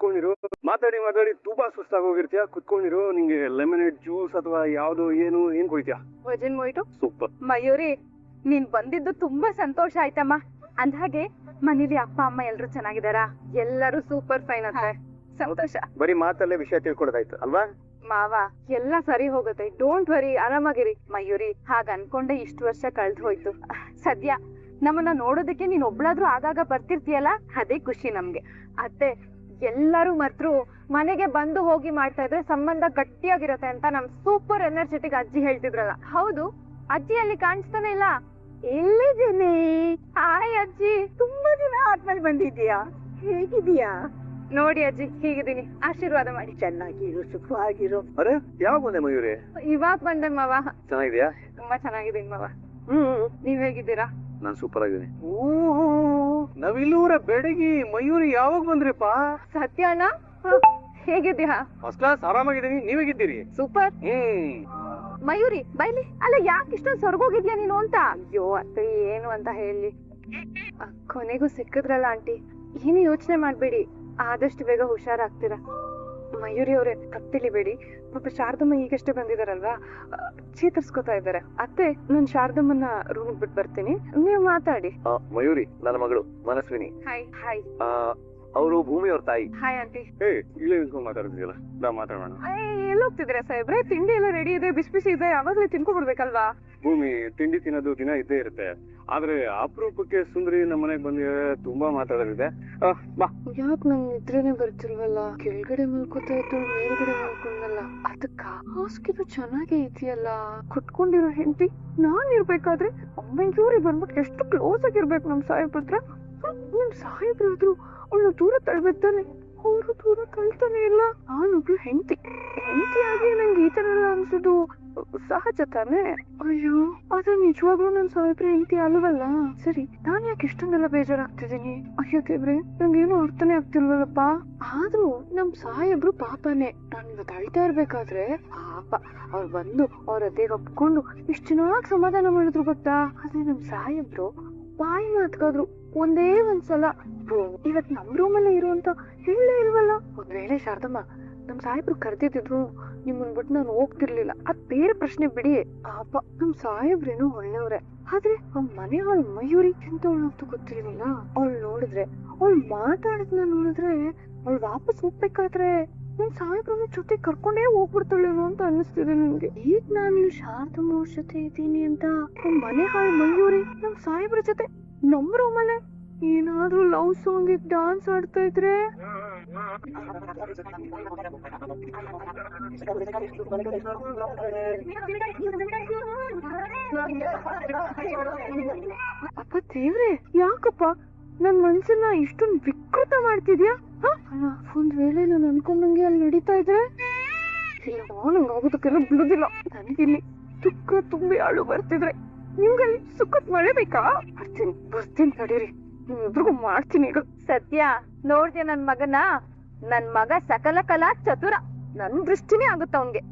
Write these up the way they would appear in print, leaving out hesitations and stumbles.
ಕುತ್ಕೊಂಡಿರು. ಮಾತಾಡಿ ಮಾತಾಡಿ ತುಂಬಾ ಸುಸ್ತಾಗೋಗಿರ್ತೀಯ. ಕುತ್ಕೊಂಡಿರು. ನಿಂಗೆ ಲೆಮನೇಡ್ ಜ್ಯೂಸ್ ಅಥವಾ ಯಾವ್ದು ಏನ್ ಕುಡಿತೀಯ? ವರ್ಜಿನ್ ಮೊಯ್ಟೋ. ಸೂಪರ್. ಮಯೂರಿ, ನೀನ್ ಬಂದಿದ್ದು ತುಂಬಾ ಸಂತೋಷ ಆಯ್ತಮ್ಮ. ಅಂದ್ಹಾಗೆ ಮನೇಲಿ ಅಪ್ಪ ಅಮ್ಮ ಎಲ್ರು ಚೆನ್ನಾಗಿದಾರಾ? ಎಲ್ಲರೂ ಸೂಪರ್ ಫೈನ್ ಅಂತ. ಸಂತೋಷ. ಬರೀ ಮಾತಲ್ಲೇ ವಿಷಯ ತಿಳ್ಕೊಡೋದಾಯ್ತು ಅಲ್ವಾ? ಮಾವ, ಎಲ್ಲ ಸರಿ ಹೋಗುತ್ತೆ, ಡೋಂಟ್ ವರಿ, ಆರಾಮಾಗಿರಿ. ಮಯೂರಿ, ಹಾಗ ಅನ್ಕೊಂಡೆ ಇಷ್ಟು ವರ್ಷ ಕಳ್ದು ಹೋಯ್ತು. ಸದ್ಯ ನಮ್ಮನ್ನ ನೋಡೋದಕ್ಕೆ ನೀನ್ ಒಬ್ಳಾದ್ರೂ ಆಗಾಗ ಬರ್ತಿರ್ತೀಯಲ್ಲ, ಅದೇ ಖುಷಿ ನಮ್ಗೆ. ಅತ್ತೆ, ಎಲ್ಲರೂ ಮತ್ರು ಮನೆಗೆ ಬಂದು ಹೋಗಿ ಮಾಡ್ತಾ ಇದ್ರೆ ಸಂಬಂಧ ಗಟ್ಟಿಯಾಗಿರತ್ತೆ ಅಂತ ನಮ್ ಸೂಪರ್ ಎನರ್ಜೆಟಿಕ್ ಅಜ್ಜಿ ಹೇಳ್ತಿದ್ರಲ್ಲ. ಹೌದು, ಅಜ್ಜಿ ಅಲ್ಲಿ ಕಾಣಿಸ್ತಾನೆ ಇಲ್ಲ. ಎಲ್ಲಿದ್ದೀನಿ? ಹಾಯ್ ಅಜ್ಜಿ, ತುಂಬಾ ದಿನ ಆದ್ಮೇಲೆ ಬಂದಿದ್ದೀಯಾ? ಹೇಗಿದೀಯಾ? ನೋಡಿ ಅಜ್ಜಿ, ಹೀಗಿದ್ದೀನಿ, ಆಶೀರ್ವಾದ ಮಾಡಿ. ಚೆನ್ನಾಗಿರು, ಸುಖವಾಗಿರು. ಅರೆ, ಯಾವಾಗ ಬಂದೆ ಮಯೂರಿ? ಇವಾಗ ಬಂದೆ ಮಾವ. ಚೆನ್ನಾಗಿದ್ಯಾ? ತುಂಬಾ ಚೆನ್ನಾಗಿದ್ದೀನಿ ಮಾವ. ನೀವ್ ಹೇಗಿದ್ದೀರಾ? ನಾನ್ ಸೂಪರ್ ಆಗಿದ್ದೀನಿ. ನವಿಲೂರ ಬೆಡಗಿ ಮಯೂರಿ ಯಾವಾಗ ಬಂದ್ರಿಪ್ಪ? ಸತ್ಯಣ್ಣ, ಹೇಗಿದ್ಯಾ? ಫಸ್ಟ್ ಕ್ಲಾಸ್, ಆರಾಮಾಗಿದ್ದೀನಿ. ನೀವ್ ಹೇಗಿದ್ದೀರಿ? ಸೂಪರ್. ಮಯೂರಿ, ಬೈಲಿ. ಅಲ್ಲ, ಯಾಕೆ ಇಷ್ಟೊಂದು ಸೊರ್ಗೋಗಿದ್ಯಾ ನೀನು ಅಂತ? ಅಯ್ಯೋ ಅತ್ತೆ, ಏನು ಅಂತ ಹೇಳಿ. ಕೊನೆಗೂ ಸಿಕ್ಕಿದ್ರಲ್ಲ ಆಂಟಿ. ಏನು ಯೋಚನೆ ಮಾಡ್ಬೇಡಿ, ಆದಷ್ಟು ಬೇಗ ಹುಷಾರಾಗ್ತೀರಾ. ಮಯೂರಿ ಅವರೇ, ತಪ್ಪಿಲಿಬೇಡಿ. ಪಾಪ ಶಾರದಮ್ಮ ಈಗಷ್ಟೇ ಬಂದಿದಾರಲ್ವಾ, ಚೇತರಿಸ್ಕೊತಾ ಇದ್ದಾರೆ. ಅತ್ತೆ, ನಾನ್ ಶಾರದಮ್ಮನ ರೂಮ್ ಬಿಟ್ಟು ಬರ್ತೀನಿ, ನೀವು ಮಾತಾಡಿ. ಮಯೂರಿ ನನ್ನ ಮಗಳು ಮನಸ್ವಿನಿ. ಹಾಯ್. ಹಾಯ್. ಅವರು ಭೂಮಿ ಅವ್ರ ತಾಯಿ. Hi aunty. ಇಲ್ಲೇ ನಿಂತ್ಕೊಂಡು ಮಾತಾಡ್ತಿದ್ಯಲ್ಲ, ನಾ ಮಾತಾಡೋಣ. ಎಲ್ಲೋಗ್ತಿದ್ದೀರಾ ಸಾಹೇಬ್ರೆ? ತಿಂಡಿ ಎಲ್ಲ ರೆಡಿ ಇದೆ, ಬಿಸಿ ಬಿಸಿ ಇದೆ, ಯಾವಾಗ್ಲೇ ತಿನ್ಕೊಬಿಡ್ಬೇಕಲ್ವಾ? ಭೂಮಿ, ತಿಂಡಿ ತಿನ್ನೋದು ದಿನ ಇದ್ದೇ ಇರುತ್ತೆ. ಆದ್ರೆ ಅಪರೂಪಕ್ಕೆ ಸುಂದರಿ ನಮ್ಮ ಮನೆಗ್ ಬಂದಿದ್ರೆ ತುಂಬಾ ಮಾತಾಡೋದಿದೆ. ಬಾ. ಯಾಕೆ ನನ್ ನಿದ್ರೆನೆ ಬರ್ತಿಲ್ವಲ್ಲ? ಕೆಳಗಡೆ ಮಲ್ಕೋತಾ ಇದ್ದು ಮೇಲ್ಗಡೆ ಮಲ್ಕೊಂಡಲ್ಲ, ಅದಕ್ಕ ಹಾಸ್ಗಿದು ಚೆನ್ನಾಗೇ ಇದೆಯಲ್ಲ. ಕುಟ್ಕೊಂಡಿರೋ ಹೆಂಡತಿ ನಾನ್ ಇರ್ಬೇಕಾದ್ರೆ ಅಮ್ಮಂಜೂರಿ ಬಂದ್ಬಿಟ್ಟು ಎಷ್ಟು ಕ್ಲೋಸ್ ಆಗಿರ್ಬೇಕು ನಮ್ ಸಾಹೇಬ್ರ ಹತ್ರ. ನಮ್ ಸಾಹೇಬ್ರಾದ್ರು ಅವಳು ದೂರ ತಳ್ಬೇಕಾನೆ, ಅವರು ದೂರ ತಳ್ತಾನೆ ಇಲ್ಲ. ನಾನೊಬ್ಳು ಹೆಂಡತಿಯಾಗಿ ನಂಗೆ ಈ ತರ ಎಲ್ಲ ಅನ್ಸೋದು ಸಹಜ ತಾನೆ? ಅಯ್ಯೋ, ಆದ್ರೆ ನಿಜವಾಗ್ಲೂ ನನ್ ಸಾಹೇಬ್ರೆ ಹೆಂಡತಿ ಅಲ್ವಲ್ಲ. ಸರಿ, ನಾನ್ ಯಾಕೆ ಇಷ್ಟೊಂದೆಲ್ಲ ಬೇಜಾರಾಗ್ತಿದ್ದೀನಿ? ಅಯ್ಯೋ ದೇವ್ರೆ, ನಂಗೇನು ಅರ್ಥನೇ ಆಗ್ತಿಲ್ವಲ್ಲಪ್ಪ. ಆದ್ರೂ ನಮ್ ಸಾಹೇಬ್ರು ಪಾಪನೇ. ನಾನ್ ಇವತ್ತು ಅಳ್ತಾ ಇರ್ಬೇಕಾದ್ರೆ ಪಾಪ ಅವ್ರು ಬಂದು ಅವ್ರ ಅದೇಗ ಒಪ್ಕೊಂಡು ಇಷ್ಟು ಚೆನ್ನಾಗಿ ಸಮಾಧಾನ ಮಾಡಿದ್ರು ಗೊತ್ತಾ? ಆದ್ರೆ ನಮ್ ಸಾಹೇಬ್ರು ಬಾಯಿ ಮಾತ್ಕಾದ್ರು ಒಂದೇ ಒಂದ್ಸಲ, ಇವತ್ ನಮ್ ರೂಮಲ್ಲೇ ಇರು ಅಂತ ಹೇಳೇ ಇಲ್ವಲ್ಲ. ಒಂದ್ ವೇಳೆ ಶಾರದಮ್ಮ ನಮ್ ಸಾಹೇಬ್ರು ಕರ್ದಿದ್ರು ನಿಮ್ಮನ್ ಬಿಟ್ಟು ನಾನು ಹೋಗ್ತಿರ್ಲಿಲ್ಲ, ಅದ್ ಬೇರೆ ಪ್ರಶ್ನೆ ಬಿಡಿ. ಪಾಪ ನಮ್ ಸಾಹೇಬ್ರೇನು ಒಳ್ಳೆಯವ್ರೆ, ಆದ್ರೆ ಅವ್ನ ಮನೆ ಅವಳು ಮಯೂರಿ ಎಂತವಳು ಅಂತ ಗೊತ್ತಿಲ್ವಲ್ಲ. ಅವಳು ನೋಡಿದ್ರೆ, ಅವಳು ಮಾತಾಡದ್ನ ನೋಡಿದ್ರೆ, ಅವಳು ವಾಪಸ್ ಹೋಗ್ಬೇಕಾದ್ರೆ ನನ್ ಸಾಹೇಬ್ರನ್ನ ಜೊತೆ ಕರ್ಕೊಂಡೇ ಹೋಗ್ಬಿಡ್ತಾಳೇನೋ ಅಂತ ಅನ್ನಿಸ್ತಿದೆ ನನ್ಗೆ. ಈಗ ನಾನು ಶಾರದಮ್ಮ ಅವ್ರ ಜೊತೆ ಇದ್ದೀನಿ ಅಂತ ನಮ್ ಮನೆ ಹಾಳು ಮಯೂರಿ ನಮ್ ಸಾಹೇಬ್ರ ಜೊತೆ ನಮ್ ರೂಮಲ್ಲೇ ಏನಾದ್ರೂ ಲವ್ ಸಾಂಗ್ ಡಾನ್ಸ್ ಆಡ್ತಾ ಇದ್ರೆ ಅಪ್ಪ ದೇವ್ರೆ, ಯಾಕಪ್ಪ ನನ್ ಮನ್ಸನ್ನ ಇಷ್ಟೊಂದು ವಿಕೃತ ಮಾಡ್ತಿದ್ಯಾ? ಅಲ್ಲ, ಒಂದ್ ವೇಳೆ ನಾನು ಅನ್ಕೊಂಡಂಗೆ ಅಲ್ಲಿ ನಡೀತಾ ಇದ್ರೆ ನಂಗೆ ಆಗೋದಕ್ಕೆಲ್ಲ ಬಿಡುದಿಲ್ಲ. ನನಗಿಲ್ಲಿ ದುಃಖ ತುಂಬಿ ಅಳು ಬರ್ತಿದ್ರೆ ನಿಮ್ಗಲ್ಲಿ ಸುಖತ್ ಮಳೆ ಬೇಕಾ? ಬರ್ತೀನಿ ತಡೀರಿ, ನಿಮ್ಮಿಬ್ರಿಗೂ ಮಾಡ್ತೀನಿ ಈಗ. ಸತ್ಯ, ನೋಡ್ದೆ ನನ್ ಮಗನ? ನನ್ ಮಗ ಸಕಲ ಕಲಾ ಚತುರ, ನನ್ ದೃಷ್ಟಿನೇ ಆಗುತ್ತ ಅವನ್ಗೆ.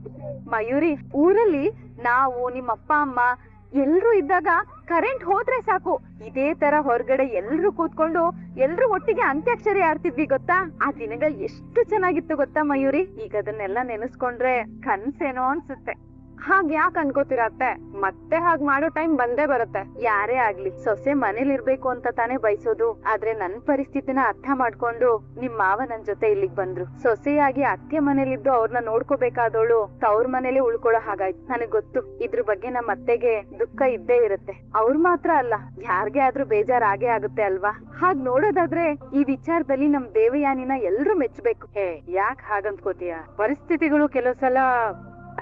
ಮಯೂರಿ, ಊರಲ್ಲಿ ನಾವು ನಿಮ್ಮ ಅಪ್ಪ ಅಮ್ಮ ಎಲ್ರು ಇದ್ದಾಗ ಕರೆಂಟ್ ಹೋದ್ರೆ ಸಾಕು, ಇದೇ ತರ ಹೊರಗಡೆ ಎಲ್ರು ಕೂತ್ಕೊಂಡು ಎಲ್ರು ಒಟ್ಟಿಗೆ ಅಂತ್ಯಾಕ್ಷರಿ ಆಡ್ತಿದ್ವಿ ಗೊತ್ತಾ? ಆ ದಿನಗಳು ಎಷ್ಟು ಚೆನ್ನಾಗಿತ್ತು ಗೊತ್ತಾ ಮಯೂರಿ? ಈಗ ಅದನ್ನೆಲ್ಲ ನೆನೆಸ್ಕೊಂಡ್ರೆ ಕನ್ಸೇನೋ ಅನ್ಸುತ್ತೆ. ಹಾಗ್ ಯಾಕೆ ಅನ್ಕೋತಿರತ್ತೆ? ಮತ್ತೆ ಹಾಗ್ ಮಾಡೋ ಟೈಮ್ ಬಂದೇ ಬರುತ್ತೆ. ಯಾರೇ ಆಗ್ಲಿ ಸೊಸೆ ಮನೇಲಿ ಇರ್ಬೇಕು ಅಂತ ತಾನೇ ಬಯಸೋದು. ಆದ್ರೆ ನನ್ ಪರಿಸ್ಥಿತಿನ ಅರ್ಥ ಮಾಡ್ಕೊಂಡು ನಿಮ್ ಮಾವ ನನ್ ಜೊತೆ ಇಲ್ಲಿಗ್ ಬಂದ್ರು. ಸೊಸೆಯಾಗಿ ಅತ್ತೆ ಮನೇಲಿದ್ದು ಅವ್ರನ್ನ ನೋಡ್ಕೋಬೇಕಾದವಳು ತವ್ರ ಮನೇಲಿ ಉಳ್ಕೊಳ್ಳೋ ಹಾಗಾಯ್ತು. ನನಗ್ ಗೊತ್ತು, ಇದ್ರ ಬಗ್ಗೆ ನಮ್ಮ ಅತ್ತೆಗೆ ದುಃಖ ಇದ್ದೇ ಇರುತ್ತೆ. ಅವ್ರ ಮಾತ್ರ ಅಲ್ಲ, ಯಾರ್ಗೆ ಆದ್ರೂ ಬೇಜಾರ್ ಆಗೇ ಆಗುತ್ತೆ ಅಲ್ವಾ? ಹಾಗ್ ನೋಡೋದಾದ್ರೆ ಈ ವಿಚಾರದಲ್ಲಿ ನಮ್ ದೇವಯಾನಿನ ಎಲ್ರು ಮೆಚ್ಚಬೇಕು. ಯಾಕೆ ಹಾಗಂದ್ಕೋತೀಯ? ಪರಿಸ್ಥಿತಿಗಳು ಕೆಲವು ಸಲ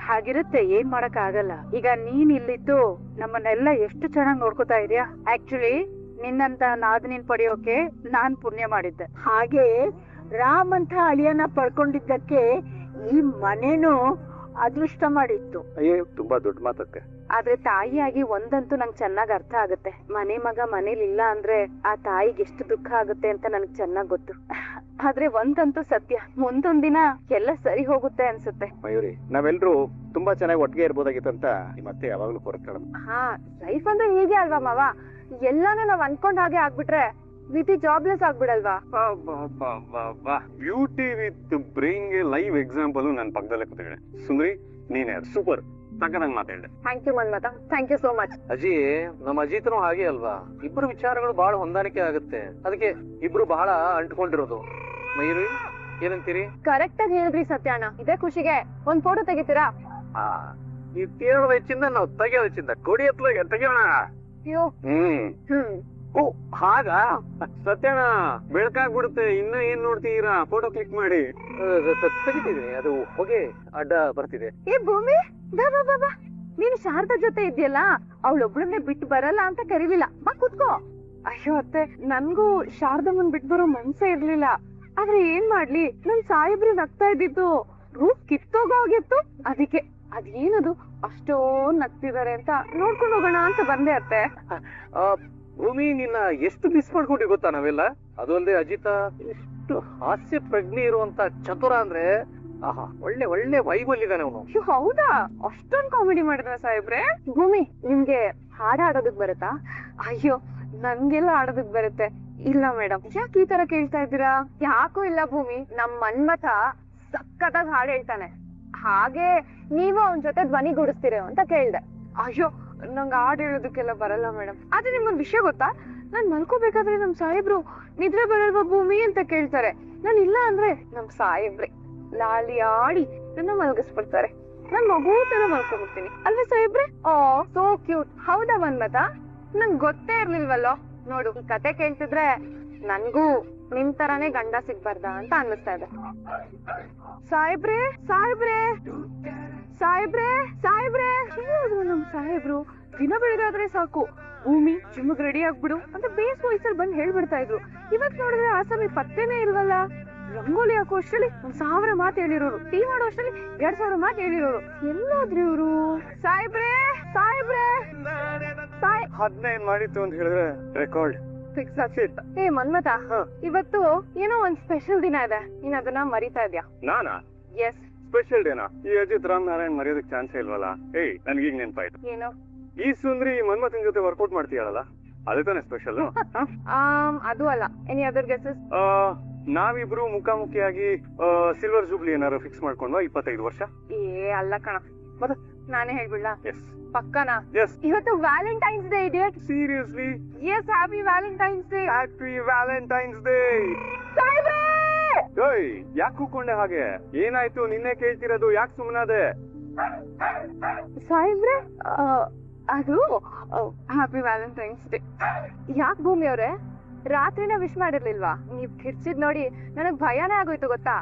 ಹಾಗಿರುತ್ತೆ, ಏನ್ ಮಾಡಕ್ ಆಗಲ್ಲ. ಈಗ ನೀನ್ ಇಲ್ಲಿದ್ದು ನಮ್ಮನ್ನೆಲ್ಲ ಎಷ್ಟು ಚೆನ್ನಾಗಿ ನೋಡ್ಕೋತಾ ಇದೀಯಾ. ಆಕ್ಚುಲಿ ನಿನ್ನಂತ ನಾದಿನಿನ್ ಪಡೆಯೋಕೆ ನಾನ್ ಪುಣ್ಯ ಮಾಡಿದ್ದೆ. ಹಾಗೆ ರಾಮಂತ ಅಳಿಯನ ಪಡ್ಕೊಂಡಿದ್ದಕ್ಕೆ ಈ ಮನೇನು ಅದೃಷ್ಟ ಮಾಡಿತ್ತು. ಅಯ್ಯೋ, ತುಂಬಾ ದೊಡ್ಡ ಮಾತಕ್ಕೆ. ಆದ್ರೆ ತಾಯಿಯಾಗಿ ಒಂದಂತೂ ನಂಗೆ ಚೆನ್ನಾಗ್ ಅರ್ಥ ಆಗುತ್ತೆ, ಮನೆ ಮಗ ಮನೇಲಿ ಇಲ್ಲ ಅಂದ್ರೆ ಆ ತಾಯಿಗೆ ಎಷ್ಟು ದುಃಖ ಆಗುತ್ತೆ ಅಂತ ನನ್ಗೆ ಚೆನ್ನಾಗ್ ಗೊತ್ತು. ಆದ್ರೆ ಒಂದಂತೂ ಸತ್ಯ, ಮುಂದೊಂದ್ ದಿನ ಎಲ್ಲ ಸರಿ ಹೋಗುತ್ತೆ ಅನ್ಸುತ್ತೆ. ಮಯೂರಿ, ನಾವೆಲ್ರು ತುಂಬಾ ಚೆನ್ನಾಗಿ ಒಟ್ಟಿಗೆ ಇರ್ಬೋದಾಗಿತ್ತು ಅಂತ ನಿಮ್ಮ ಅತ್ತೆ ಯಾವಾಗ್ಲೂ ಕೊರತಾಳ. ಲೈಫ್ ಅಂದ್ರೆ ಹೀಗೆ ಅಲ್ವಾ ಮಾವ? ಎಲ್ಲಾನು ನಾವ್ ಅನ್ಕೊಂಡ್ ಹಾಗೆ ಆಗ್ಬಿಟ್ರೆ ವಿಧಿ ಜಾಬ್ಲೆಸ್ ಆಗ್ಬಿಡಲ್ವಾ? ಬ್ಯೂಟಿ ವಿತ್ ಬ್ರೈನ್ ಗೆ ಲೈವ್ ಎಕ್ಸಾಂಪಲ್ ನನ್ನ ಪಕ್ಕದಲ್ಲೇ ಕೂತಿದ್ದಾಳೆ. ಸುಂದ್ರಿ ನೀನೇ ಸೂಪರ್ ತಕ್ಕದಂಗ್ ಮಾತಾಡಿದೆ. Thank you Manmatha, thank you so much. Aji, ನಮ್ಮ ಅಜಿತ್ನು ಹಾಗೆ ಅಲ್ವಾ? ಇಬ್ರು ವಿಚಾರಗಳು ಬಹಳ ಹೊಂದಾಣಿಕೆ ಆಗುತ್ತೆ, ಅದಕ್ಕೆ ಇಬ್ರು ಬಹಳ ಅಂಟ್ಕೊಂಡಿರೋದು. ಮಯೂರಿ ಏನಂತೀರಿ? ಕರೆಕ್ಟ್ ಆಗಿ ಹೇಳಿದ್ರಿ ಸತ್ಯಾಣ. ಇದೇ ಖುಷಿಗೆ ಒಂದ್ ಫೋಟೋ ತೆಗಿತೀರಾ? ನೀವ್ ಕೇಳೋದ ಹೆಚ್ಚಿಂದ ನಾವು ತೆಗೆಯೋದ ಹೆಚ್ಚಿಂದ ಕೊಡಿ ಹತ್ಲಾಗ ತೆಗಿಯೋಣ. ಅಯ್ಯೋ. ಓ ಹಾಗ ಸತ್ಯಣ್ಣ ಬೆಳಕಾಗ್ಬಿಡುತ್ತೆ. ಇನ್ನ ಏನ್ ನೋಡ್ತೀರಾ? ಫೋಟೋ ಕ್ಲಿಕ್ ಮಾಡಿ. ತೆಗಿತಿದೀನಿ, ಅದು ಹೊಗೆ ಅಡ್ಡ ಬರ್ತಿದೆ. ಏ ಭೂಮಿ, ಬಾ ಬಾ ಬಾ ಬಾ. ನೀನು ಶಾರದಾ ಜೊತೆ ಇದೆಯಲ್ಲ, ಅವಳೊಬ್ಳನ್ನೇ ಬಿಟ್ಟು ಬರಲ್ಲ ಅಂತ ಕರೀಲಿಲ್ಲ. ಬಾ ಕೂತ್ಕೋ. ಅಯ್ಯೋ ಅತ್ತೆ, ನನ್ಗೂ ಶಾರದಮ್ಮನ್ ಬಿಟ್ಟು ಬರೋ ಮನ್ಸೇ ಇರ್ಲಿಲ್ಲ. ಆದ್ರೆ ಏನ್ ಮಾಡ್ಲಿ, ನನ್ ಸಾಯಿಬ್ರು ನಗ್ತಾ ಇದ್ದಿದ್ದು ರೂಪ್ ಕಿತ್ತೋಗೋಗಿತ್ತು. ಅದಕ್ಕೆ ಅದೇನದು ಅಷ್ಟೊಂದ್ ನಗ್ತಿದಾರೆ ಅಂತ ನೋಡ್ಕೊಂಡು ಹೋಗೋಣ ಅಂತ ಬಂದೆ ಅತ್ತೆ. ಭೂಮಿ, ನಿನ್ನ ಎಷ್ಟು ಮಿಸ್ ಮಾಡ್ಕೊಂಡಿ ಗೊತ್ತಾ ನಾವೆಲ್ಲ. ಅದು ಅಲ್ಲದೆ ಅಜಿತ ಎಷ್ಟು ಹಾಸ್ಯ ಪ್ರಜ್ಞೆ ಇರುವಂತ ಚತುರ ಅಂದ್ರೆ, ಆಹಾ, ಒಳ್ಳೆ ಒಳ್ಳೆ ವೈಬಲ್ಲಿದ್ದಾನೆ ಅವನು. ಅಯ್ಯೋ ಹೌದಾ? ಅಷ್ಟೊಂದ್ ಕಾಮಿಡಿ ಮಾಡಿದ್ರ ಸಾಹೇಬ್ರೆ? ಭೂಮಿ, ನಿಮ್ಗೆ ಹಾಡ ಆಡೋದಕ್ ಬರುತ್ತಾ? ಅಯ್ಯೋ ನನ್ಗೆಲ್ಲ ಆಡೋದಕ್ ಬರುತ್ತೆ. ಇಲ್ಲ ಮೇಡಮ್. ಯಾಕೆ ಈ ತರ ಕೇಳ್ತಾ ಇದ್ದೀರಾ? ಯಾಕೂ ಇಲ್ಲ ಭೂಮಿ, ನಮ್ ಮನ್ಮಥ ಸಕ್ಕತ್ತಾಗಿ ಹಾಡು ಹೇಳ್ತಾನೆ. ಹಾಗೆ ನೀವು ಅವನ್ ಜೊತೆ ಧ್ವನಿಗೂಡಿಸ್ತೀರೋ ಅಂತ ಕೇಳ್ದೆ. ಅಯ್ಯೋ ನಂಗೆ ಹಾಡು ಹೇಳೋದಕ್ಕೆಲ್ಲ ಬರಲ್ಲ ಮೇಡಮ್. ಆದ್ರೆ ನಿಮ್ಗೊಂದ್ ವಿಷಯ ಗೊತ್ತಾ? ನಾನ್ ಮಲ್ಕೋಬೇಕಾದ್ರೆ ನಮ್ ಸಾಹೇಬ್ರು ನಿದ್ರೆ ಬರಲ್ವಾ ಭೂಮಿ ಅಂತ ಕೇಳ್ತಾರೆ. ನಾನ್ ಇಲ್ಲ ಅಂದ್ರೆ ನಮ್ ಸಾಹೇಬ್ರೆ ಲಾಲಿ ಆಡಿ ನನ್ನ ಮಲ್ಗಿಸ್ಬಿಡ್ತಾರೆ. ನಾನ್ ಮಗು ತರ ಮಲ್ಕೊಂಡ್ಬಿಡ್ತೀನಿ ಅಲ್ವೇ ಸಾಹೇಬ್ರೆ? Oh so cute. ಹೌದಾ ಮನ್ಮತ? ನಂಗ್ ಗೊತ್ತೇ ಇರ್ಲಿಲ್ವಲ್ಲೋ. ನೋಡು, ಈ ಕತೆ ಕೇಳ್ತಿದ್ರೆ ನನ್ಗೂ ನಿಮ್ ತರಾನೇ ಗಂಡ ಸಿಗ್ಬಾರ್ದ ಅಂತ ಅನ್ನಿಸ್ತಾ ಇದೆ. ಸಾಹೇಬ್ರೆ ಸಾಹೇಬ್ರೆ ಸಾಹೇಬ್ರೆ ಸಾಹೇಬ್ರೆ ನಮ್ ಸಾಹೇಬ್ರು ದಿನ ಬೆಳಗಾದ್ರೆ ಸಾಕು, ಭೂಮಿ ಜಿಮ್ಗ್ ರೆಡಿ ಆಗ್ಬಿಡು ಅಂತ ಬೇಸ್ ವಯಸ್ಸಲ್ಲಿ ಬಂದ್ ಹೇಳ್ಬಿಡ್ತಾ ಇದ್ರು. ಇವತ್ ನೋಡಿದ್ರೆ ಆಸಾಮಿ ಪತ್ತೇನೆ ಇಲ್ವಲ್ಲ. ರಂಗೋಲಿ ಹಾಕೋ ಅಷ್ಟರಲ್ಲಿ 1000 ಮಾತು ಹೇಳಿರೋರು, ಟೀ ಮಾಡೋ ಅಷ್ಟರಲ್ಲಿ 2000 ಮಾತು ಹೇಳಿರೋರು. ಎಲ್ಲಾದ್ರೂ ಇವ್ರು? ಸಾಹೇಬ್ರೆ ಸಾಹೇಬ್ರೆ 15 ಮಾಡಿತ್ತು ಅಂತ ಹೇಳಿದ್ರೆ ರೆಕಾರ್ಡ್ ಫಿಕ್ಸ್ ಆಗ್ತಿತ್ತು. ಏ ಮನ್ಮತ, ಇವತ್ತು ಏನೋ ಒಂದ್ ಸ್ಪೆಷಲ್ ದಿನ ಇದೆ, ನೀನ್ ಅದನ್ನ ಮರಿತಾ ಇದ್ಯಾ? ನಾನಾ? ಎಸ್, ಸ್ಪೆಷಲ್ ಡೇನಾ? ಈ ಅಜಿತ್ ರಾಮ್ ನಾರಾಯಣ್ ಮರೆಯೋದಕ್ಕೆ ಚಾನ್ಸೇ ಇಲ್ವಲ್ಲ. ಏಯ್ ನನ್ಗೀಗ ನೆನ್ಪಾಯ್ತು. ಏನು? ಈ ಸುಂದ್ರಿ ಮನ್ಮಥನ್ ಜೊತೆ ವರ್ಕೌಟ್ ಮಾಡ್ತೀಯಲ್ಲ, ಅದೇ ತಾನೇ ಸ್ಪೆಷಲ್? ಅದು ಅಲ್ಲ. Any other guesses? ನಾವಿಬ್ರು ಮುಖಾಮುಖಿಯಾಗಿ ಸಿಲ್ವರ್ ಜೂಬ್ಲಿ ಏನಾರು ಫಿಕ್ಸ್ ಮಾಡ್ಕೊಂಡ್ವಾ 25 ವರ್ಷ? ಏ ಅಲ್ಲ ಕಣ. ಮತ್ತೆ ನಾನೇ ಹೇಳ್ಬಿಡ್ಲಾ? ಎಸ್. ಪಕ್ಕನಾ? ಎಸ್. ಇವತ್ತು Valentine's day idiot. Seriously? Yes, happy Valentine's day. Happy Valentine's day. ಸಾಹೇಬ್ರೆ! ಓಯ್ ಯಾಕೆ ಕೂಕೊಂಡೆ ಹಾಗೆ? ಏನಾಯ್ತು? ನಿನ್ನೆ ಕೇಳ್ತಿರೋದು, ಯಾಕೆ ಸುಮ್ಮನಾದೆ? ಸಾಹೇಬ್ರೆ, ಅದು ಹ್ಯಾಪಿ ವ್ಯಾಲೆಂಟೈನ್ಸ್ ಡೇ. ಯಾಕೆ ಭೂಮಿ ಅವ್ರೆ, ರಾತ್ರಿನ ವಿಶ್ ಮಾಡಿರ್ಲಿಲ್ವಾ? ನೀವ್ ಕಿರ್ಚಿದ್ ನೋಡಿ ನನಗ್ ಭಯನೇ ಆಗೋಯ್ತು ಗೊತ್ತಾ?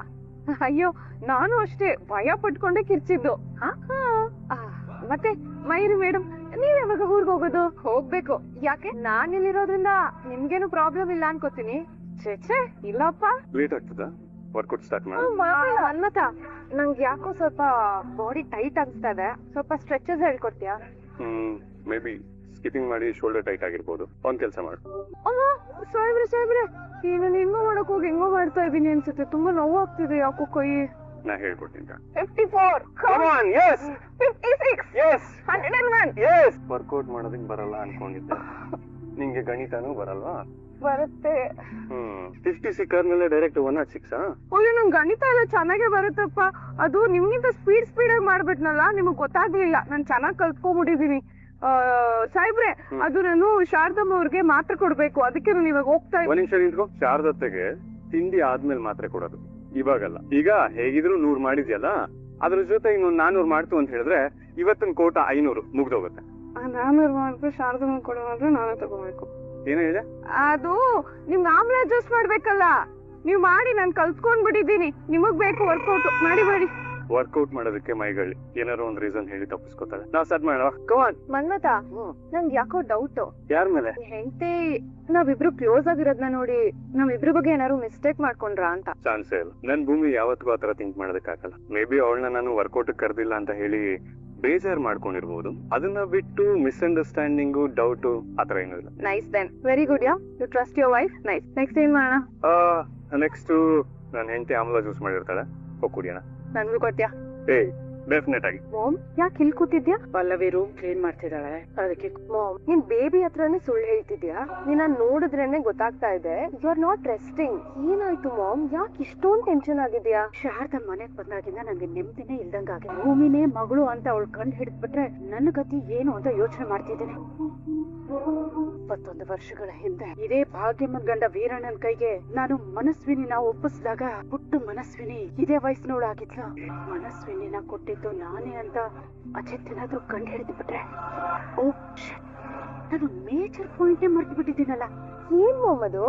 ಅಯ್ಯೋ ನಾನು ಅಷ್ಟೇ ಭಯ ಪಟ್ಕೊಂಡೆ ಕಿರ್ಚಿದ್ದು. ಮತ್ತೆ ಮಯೂರಿ ಮೇಡಮ್, ನೀವ್ ಯಾವಾಗ ಊರ್ಗ್ ಹೋಗೋದು? ಹೋಗ್ಬೇಕು. ಯಾಕೆ? ನಾನ್ ಇಲ್ಲಿರೋದ್ರಿಂದ ನಿಮ್ಗೇನು ಪ್ರಾಬ್ಲಮ್ ಇಲ್ಲ ಅನ್ಕೋತೀನಿ. ಛೇ ಇಲ್ಲಪ್ಪ. ಲೇಟ್ ಆಗ್ತದಾ ವರ್ಕೌಟ್ ಸ್ಟಾರ್ಟ್ ಮಾಡಿ? ಮನ್ಮತ, ನಂಗೆ ಯಾಕೋ ಸ್ವಲ್ಪ ಬಾಡಿ ಟೈಟ್ ಅನ್ಸ್ತಾ ಇದೆ. ಸ್ವಲ್ಪ ಸ್ಟ್ರೆಚಸ್ ಹೇಳ್ಕೊಡ್ತೀಯಾ? ಮೇ ಬಿ ಸ್ಕಿಪ್ಪಿಂಗ್ ಮಾಡಿ ಶೋಲ್ಡರ್ ಟೈಟ್ ಆಗಿರ್ಬೋದು. ಒಂದ್ ಕೆಲಸ ಮಾಡು. ಸಾಹೇಬ್ರೆ ಏನು ಹೆಂಗೋ ಮಾಡಕ್ ಹೋಗಿ ಹೆಂಗೋ ಮಾಡ್ತಾ ಇದೀನಿ ಅನ್ಸುತ್ತೆ. ತುಂಬಾ ನೋವು ಆಗ್ತಿದೆ ಯಾಕೋ ಕೈ. ನಾ ಹೇಳ್ಕೊಡ್ತೀನಿ. 54. Come on, yes. 56. Yes. 101. Yes. Workout ಮಾಡೋದಕ್ಕೆ ಬರಲ್ಲ ಅನ್ಕೊಂಡಿದ್ದೆ. ನಿಂಗೆ ಗಣಿತನೂ ಬರಲ್ವಾ? ಬರುತ್ತೆ. 56 ಆದ್ಮೇಲೆ ಡೈರೆಕ್ಟ್ 106. ಅಯ್ಯೋ ನಂಗೆ ಗಣಿತ ಎಲ್ಲ ಚೆನ್ನಾಗೇ ಬರುತ್ತಪ್ಪ. ಅದು ನಿಮ್ಗಿಂತ ಸ್ಪೀಡ್ ಆಗಿ ಮಾಡ್ಬಿಟ್ನಲ್ಲ, ನಿಮಗ್ ಗೊತ್ತಾಗ್ಲಿಲ್ಲ. ನಾನ್ ಚೆನ್ನಾಗ್ ಕಲ್ತ್ಕೊಂಡ್ಬಿಟ್ಟಿದೀನಿ. ಸಾಹೇಬ್ರೆ, ಅದು ನಾನು ಶಾರದಮ್ಮ ಅವ್ರಿಗೆ ಮಾತ್ರೆ ಕೊಡ್ಬೇಕು, ಅದಕ್ಕೆ ನಾನು ಇವಾಗ ಹೋಗ್ತಾ ಒಂದ್ ನಿಮಿಷ ನಿಂತ್ಕೊ. ಶಾರದತ್ತೆಗೆ ತಿಂಡಿ ಆದ್ಮೇಲೆ ಮಾತ್ರೆ ಕೊಡೋದು, ಇವಾಗಲ್ಲ. ಈಗ ಹೇಗಿದ್ರು 100 ಮಾಡಿದ್ಯಲ್ಲ, ಅದ್ರ ಜೊತೆ ಇನ್ನೊಂದು 400 ಮಾಡ್ತು ಅಂತ ಹೇಳಿದ್ರೆ ಇವತ್ತಿನ ಕೋಟ 500 ಮುಗ್ದೋಗುತ್ತೆ. 400 ಮಾಡಿದ್ರೆ ಶಾರದಮ್ಮ ಕೊಡೋದ್ರೆ ನಾನೇ ತಗೋಬೇಕು. ಏನ ಹೇಳಿದೆ? ಅದು ನಿಮ್ಗೆ ಆಮ್ಲೆ ಅಡ್ಜಸ್ಟ್ ಮಾಡ್ಬೇಕಲ್ಲ, ನೀವ್ ಮಾಡಿ. ನಾನ್ ಕಲ್ತ್ಕೊಂಡ್ಬಿಟ್ಟಿದೀನಿ. ನಿಮಗ್ ಬೇಕು ವರ್ಕೌಟ್ ಮಾಡಿ. ವರ್ಕೌಟ್ ಮಾಡೋದಕ್ಕೆ ಮೈಗಳು ಏನಾರು ಒಂದ್ ರೀಸನ್ ಹೇಳಿ ತಪ್ಪಿಸ್ಕೊತಾಳೆ. ನಾವ್ ಸ್ಟಾರ್ಟ್ ಮಾಡೋಣ. ಕಮಾನ್ ಮನ್ಮತ, ನಂಗೆ ಯಾಕೋ ಡೌಟ್. ಯಾರ ಮೇಲೆ? ಹೆಂಡತಿ ನಾವಿಬ್ರು ಕ್ಲೋಸ್ ಆಗಿರೋದ್ನ ನೋಡಿ ನಾವಿಬ್ರು ಬಗ್ಗೆ ಏನಾರು ಮಿಸ್ಟೇಕ್ ಮಾಡ್ಕೊಂಡ್ರಾ ಅಂತ. ಚಾನ್ಸೇ ಇಲ್ಲ. ನನ್ ಭೂಮಿ ಯಾವತ್ತಿಗೂ ಆತರ ಥಿಂಕ್ ಮಾಡೋದಕ್ಕಾಗಲ್ಲ. ಮೇ ಬಿ ಅವಳನ್ನ ನಾನು ವರ್ಕೌಟ್ ಕರ್ದಿಲ್ಲ ಅಂತ ಹೇಳಿ ಬೇಜಾರ್ ಮಾಡ್ಕೊಂಡಿರ್ಬೋದು. ಅದನ್ನ ಬಿಟ್ಟು ಮಿಸ್ಅಂಡರ್ಸ್ಟ್ಯಾಂಡಿಂಗು, ಡೌಟ್ ಆತರ ಏನೂ ಇಲ್ಲ. Nice then, very good. You trust your wife. Nice. Next ಏನ್ ಮಾಡೋಣ? ನೆಕ್ಸ್ಟ್ ನನ್ನ ಹೆಂಡತಿ ಆಮ್ಲ ಜ್ಯೂಸ್ ಮಾಡಿರ್ತಾಳೆ, ಹೋಗ್ ಕುಡಿಯೋಣ. ನನ್ಗೂ ಕೊಟ್ಯಾ? ಏ ಡೆಫಿನೆಟ್ ಆಗಿ. ಮಾಮ್ ಯಾಕೆ ಇಲ್ಲಿ ಕೂತಿದ್ಯಾ? ಪಲ್ಲವಿ ರೂಮ್ ಕ್ಲೀನ್ ಮಾಡ್ತಿದ್ದಾಳೆ, ಅದಕ್ಕೆ ಮಾಮ್ ನಿನ್ ಬೇಬಿ ಹತ್ರನೇ ಸುಳ್ಳು ಹೇಳ್ತಿದ್ಯಾ? ನಿನ್ನ ನೋಡಿದ್ರೇನೆ ಗೊತ್ತಾಗ್ತಾ ಇದೆ ಯು ಆರ್ ನಾಟ್ ರೆಸ್ಟಿಂಗ್. ಏನಾಯ್ತು ಮಾಮ್, ಯಾಕೆ ಇಷ್ಟೊಂದು ಟೆನ್ಷನ್ ಆಗಿದ್ಯಾ? ಶಾರದಾ ಮನೆಗ್ ಬಂದಾಗಿಂದ ನಂಗೆ ನೆಮ್ಮದಿನೇ ಇಲ್ದಂಗಾಗಿದೆ. ಭೂಮಿನೇ ಮಗಳು ಅಂತ ಅವಳು ಕಂಡು ಹಿಡಿದ್ಬಿಟ್ರೆ ನನ್ನ ಗತಿ ಏನು ಅಂತ ಯೋಚನೆ ಮಾಡ್ತಿದ್ದೇನೆ. 21 ವರ್ಷಗಳ ಹಿಂದೆ ಇದೇ ಭಾಗ್ಯಮ್ಮನ್ ಗಂಡ ವೀರಣ್ಣನ ಕೈಗೆ ನಾನು ಮನಸ್ವಿನಿನ ಒಪ್ಪಿಸಿದಾಗ ಪುಟ್ಟ ಮನಸ್ವಿನಿ ಇದೇ ವಯಸ್ಸಿನವಳಾಗಿದ್ಲು. ಮನಸ್ವಿನಿನ ಕೊಟ್ಟಿದ್ದು ನಾನೇ ಅಂತ ಅಜಿತ್ ಏನಾದ್ರೂ ಕಂಡು ಹಿಡಿದು ಬಿಟ್ರೆ, ಓ shit, ನಾನು ಮೇಜರ್ ಪಾಯಿಂಟೇ ಮರ್ತು ಬಿಟ್ಟಿದ್ದೀನಲ್ಲ. ಏನ್ ಮಾಮ್ ಅದು?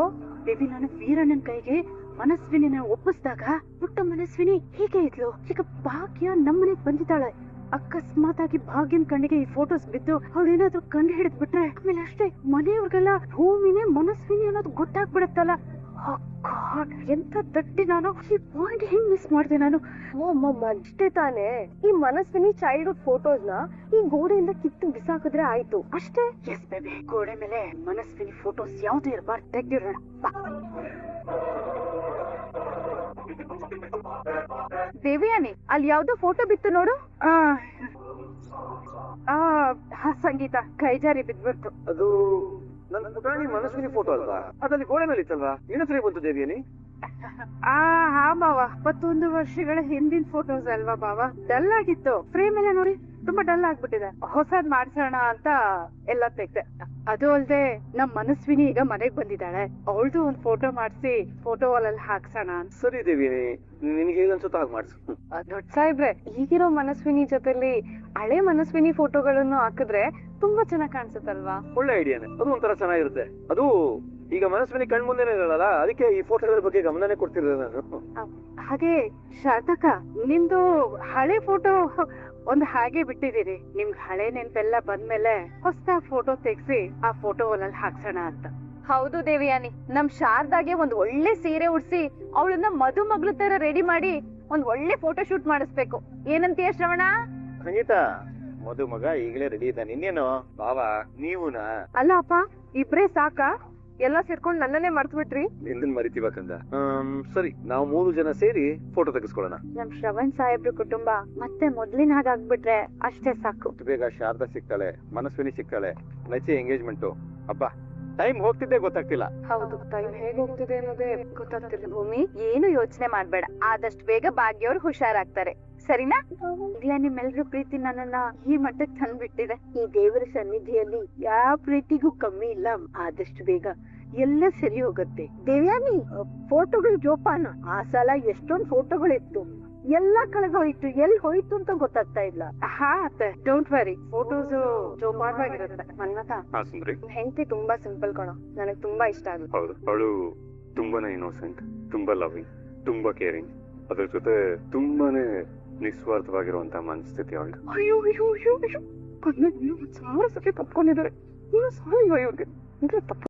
ಬೇಬಿ, ನಾನು ವೀರಣ್ಣನ ಕೈಗೆ ಮನಸ್ವಿನಿನ ಒಪ್ಪಿಸಿದಾಗ ಪುಟ್ಟ ಮನಸ್ವಿನಿ ಹೀಗೆ ಇದ್ಲು. ಈಗ ಭಾಗ್ಯ ನಮ್ಮನೆಗ್ ಬಂದಿದ್ದಾಳೆ. ಅಕಸ್ಮಾತ್ ಆಗಿ ಭಾಗ್ಯನ್ ಕಣ್ಣಿಗೆ ಈ ಫೋಟೋಸ್ ಬಿದ್ದು ಅವಳು ಏನಾದ್ರು ಕಂಡು ಹಿಡಿದ್ ಬಿಟ್ರೆ ಆಮೇಲೆ ಅಷ್ಟೇ ಮನೆಯವ್ರಿಗೆಲ್ಲ ಭೂಮಿನೇ ಮನಸ್ವಿನಿ ಅನ್ನೋದು ಗೊತ್ತಾಗ್ಬಿಡತ್ತಲ್ಲ. ಎಂತ ದಟ್ಟಿ ನಾನು, ಈ ಪಾಯಿಂಟ್ ಹೆಂಗ್ ಮಿಸ್ ಮಾಡ್ದೆ ನಾನು? ಅಷ್ಟೇ ತಾನೇ, ಈ ಮನಸ್ವಿನಿ ಚೈಲ್ಡ್ಹುಡ್ ಫೋಟೋಸ್ ನ ಈ ಗೋಡೆಯಿಂದ ಕಿತ್ತು ಬಿಸಾಕಿದ್ರೆ ಆಯ್ತು ಅಷ್ಟೇ. ಎಸ್ ಬೇಬಿ, ಗೋಡೆ ಮೇಲೆ ಮನಸ್ವಿನಿ ಫೋಟೋಸ್ ಯಾವ್ದು ಇರಬಾರ್ದು, ತೆಗ್ದಿರೋಣ. ದೇವಿಯಾನಿ, ಅಲ್ಲಿ ಯಾವ್ದೋ ಫೋಟೋ ಬಿತ್ತು ನೋಡು. ಸಂಗೀತ ಕೈ ಜಾರಿ ಬಿದ್ಬಿಡ್ತು. ಅದು ನನ್ನ ಪುಟಾಣಿ ಮನಸ್ವಿನಿ ಫೋಟೋ ಅಲ್ವಾ? ಅದಲ್ಲಿ ಗೋಡೆ ಮೇಲೆ ಇತ್ತಲ್ವಾ? ಏನತ್ರ ಬಂತು ದೇವಿಯನಿ? ಹಾ ಮಾವ, 21 ವರ್ಷಗಳ ಹಿಂದಿನ ಫೋಟೋಸ್ ಅಲ್ವಾ ಬಾವ? ಡಲ್ ಆಗಿತ್ತು. ಫ್ರೇಮ್ ಎಲ್ಲ ನೋಡಿ ತುಂಬಾ ಡಲ್ ಆಗ್ಬಿಟ್ಟಿದೆ. ಹೊಸದ್ ಮಾಡ್ಸೋಣ ಅಂತ ಎಲ್ಲ ತೆಗ್ದೆ. ಅದು ಅಲ್ದೆ ನಮ್ ಮನಸ್ವಿನಿ ಈಗ ಮನೆಗ್ ಬಂದಿದ್ದಾಳೆ. ಅವಳ್ದು ಒಂದ್ ಫೋಟೋ ಮಾಡ್ಸಿ ಫೋಟೋ ವಾಲಲ್ಲಿ ಹಾಕ್ಸೋಣ ಅಂತ. ಸರಿ ದೇವಿಯನಿ, ನಿನ್ಗೆ ಹೇಗ್ ಅನ್ಸುತ್ತೋ ಹಾಗೆ ಮಾಡ್ಸು. ದೊಡ್ಡ ಸಾಹೇಬ್ರೆ, ಈಗಿರೋ ಮನಸ್ವಿನಿ ಜೊತೆಲಿ ಹಳೆ ಮನಸ್ವಿನಿ ಫೋಟೋಗಳನ್ನು ಹಾಕಿದ್ರೆ ತುಂಬಾ ಚೆನ್ನಾಗ್ ಕಾಣಿಸುತ್ತಲ್ವಾ? ಒಳ್ಳೆ ಐಡಿಯಾನೆ, ಅದು ಒಂಥರ ಚೆನ್ನಾಗಿರುತ್ತೆ. ಅದು ಈಗ ಮನಸ್ವಿನಿ ಕಣ್ ಮುಂದೆನೇ ಇರಲ್ಲ, ಅದಕ್ಕೆ ಈ ಫೋಟೋಗಳ ಬಗ್ಗೆ ಗಮನನೇ ಕೊಡ್ತಿರೋದು ನಾನು. ಹಾಗೆ ಶಾರದಕ್ಕ, ನಿಮ್ದು ಹಳೆ ಫೋಟೋ ಒಂದ್ ಹಾಗೆ ಬಿಟ್ಟಿದೀರಿ. ನಿಮ್ಗೆ ಹಳೆ ನೆನ್ಪೆಲ್ಲ ಬಂದ್ಮೇಲೆ ಹೊಸ ಫೋಟೋ ತೆಗ್ಸಿ ಆ ಫೋಟೋ ವಾಲಲ್ಲಿ ಹಾಕ್ಸೋಣ ಅಂತ. ಹೌದು ದೇವಿಯಾನಿ, ನಮ್ ಶಾರದಾಗೆ ಒಂದ್ ಒಳ್ಳೆ ಸೀರೆ ಉಡ್ಸಿ ಅವಳನ್ನ ಮದುಮಗಳ ತರ ರೆಡಿ ಮಾಡಿ ಒಂದ್ ಒಳ್ಳೆ ಫೋಟೋ ಶೂಟ್ ಮಾಡಿಸ್ಬೇಕು. ಏನಂತೀಯ ಶ್ರವಣ? ಸಂಗೀತ, ಮದುಮಗ ಈಗಲೇ ರೆಡಿ ಇದ್ದಾನೆ, ಇನ್ನೇನು? ಬಾವಾ ನೀವುನಾ? ಅಲ್ಲ ಅಪ್ಪ, ಇಬ್ರೇ ಸಾಕಾ? ಎಲ್ಲ ಸೇರ್ಕೊಂಡ್ ನನ್ನನ್ನೇ ಮರ್ತು ಬಿಟ್ರಿ. ನಿಂದನ್ ಮರಿತೀವಕಂದ. ಸರಿ, ನಾವು 3 ಜನ ಸೇರಿ ಫೋಟೋ ತೆಗೆಸ್ಕೊಳ್ಳೋಣ. ನಮ್ ಶ್ರವಣ್ ಸಾಹೇಬ್ರ ಕುಟುಂಬ ಮತ್ತೆ ಮೊದ್ಲಿನ ಹಾಗಾಗ್ಬಿಟ್ರೆ ಅಷ್ಟೇ ಸಾಕು. ಬೇಗ ಶಾರದಾ ಸಿಗ್ತಾಳೆ, ಮನಸ್ವಿನಿ ಸಿಗ್ತಾಳೆ, ನಚಿ ಎಂಗೇಜ್ಮೆಂಟು. ಅಬ್ಬ, ಟೈಮ್ ಹೋಗ್ತಿದ್ದೆ ಗೊತ್ತಾಗ್ತಿಲ್ಲ. ಹೌದು, ಟೈಮ್ ಹೇಗ್ ಹೋಗ್ತಿದೆ ಅನ್ನೋದೇ ಗೊತ್ತಾಗ್ತಿಲ್ಲ. ಭೂಮಿ, ಏನು ಯೋಚನೆ ಮಾಡ್ಬೇಡ, ಆದಷ್ಟು ಬೇಗ ಭಾಗ್ಯವ್ರು ಹುಷಾರಾಗ್ತಾರೆ, ಸರಿನಾ? ಈಗ್ಲೇ ನಿಮ್ಮೆಲ್ರ ಪ್ರೀತಿ ನನ್ನನ್ನ ಈ ಮಟ್ಟಕ್ಕೆ ತಂದ್ಬಿಟ್ಟಿದೆ. ಈ ದೇವರ ಸನ್ನಿಧಿಯಲ್ಲಿ ಯಾವ ಪ್ರೀತಿಗೂ ಕಮ್ಮಿ ಇಲ್ಲ. ಆದಷ್ಟು ಬೇಗ ಎಲ್ಲ ಸರಿ ಹೋಗುತ್ತೆ. ದೇವ್ಯಾನಿ, ಫೋಟೋಗಳು ಜೋಪಾನ. ಆ ಸಲ ಎಷ್ಟೊಂದ್ ಫೋಟೋಗಳಿತ್ತು, ಎಲ್ಲ ಕಳೆದೋಯ್ತು. ಎಲ್ಲಿ ಹೋಯ್ತು ಅಂತ ಗೊತ್ತಾಗ್ತಾ ಇಲ್ಲ. ಹಾ ಅತ್ತೆ, ಡೋಂಟ್ ವರಿ, ಫೋಟೋಸ್ ಜೋಪಾನವಾಗಿರುತ್ತೆ. ಮನ್ಮಥ, ಹಾ ಸುಂದ್ರಿ. ಹೆಂಡತಿ ತುಂಬಾ ಸಿಂಪಲ್ ಕಣೋ, ನನಗ್ ತುಂಬಾ ಇಷ್ಟ ಆಗುತ್ತೆ. ಹೌದು, ಅವಳು ತುಂಬಾನೇ ಇನ್ನೋಸೆಂಟ್, ತುಂಬಾ ಲವಿಂಗ್, ತುಂಬಾ ಕೇರಿಂಗ್, ಅದ್ರ ಜೊತೆ ತುಂಬಾನೇ ನಿಸ್ವಾರ್ಥವಾಗಿರುವಂತ ಮನಸ್ಥಿತಿ ಅವಳು. ಅಯ್ಯೋ ಅಯ್ಯೋ ಅಯ್ಯೋ ಅಯ್ಯೋ, 10 ಸಾವಿರ ಸತಿ ತಪ್ಕೊಂಡಿದ್ದಾರೆ. ನೀವು ಸಾರಿ ಇವ್ರಿಗೆ ತಪ್ಪು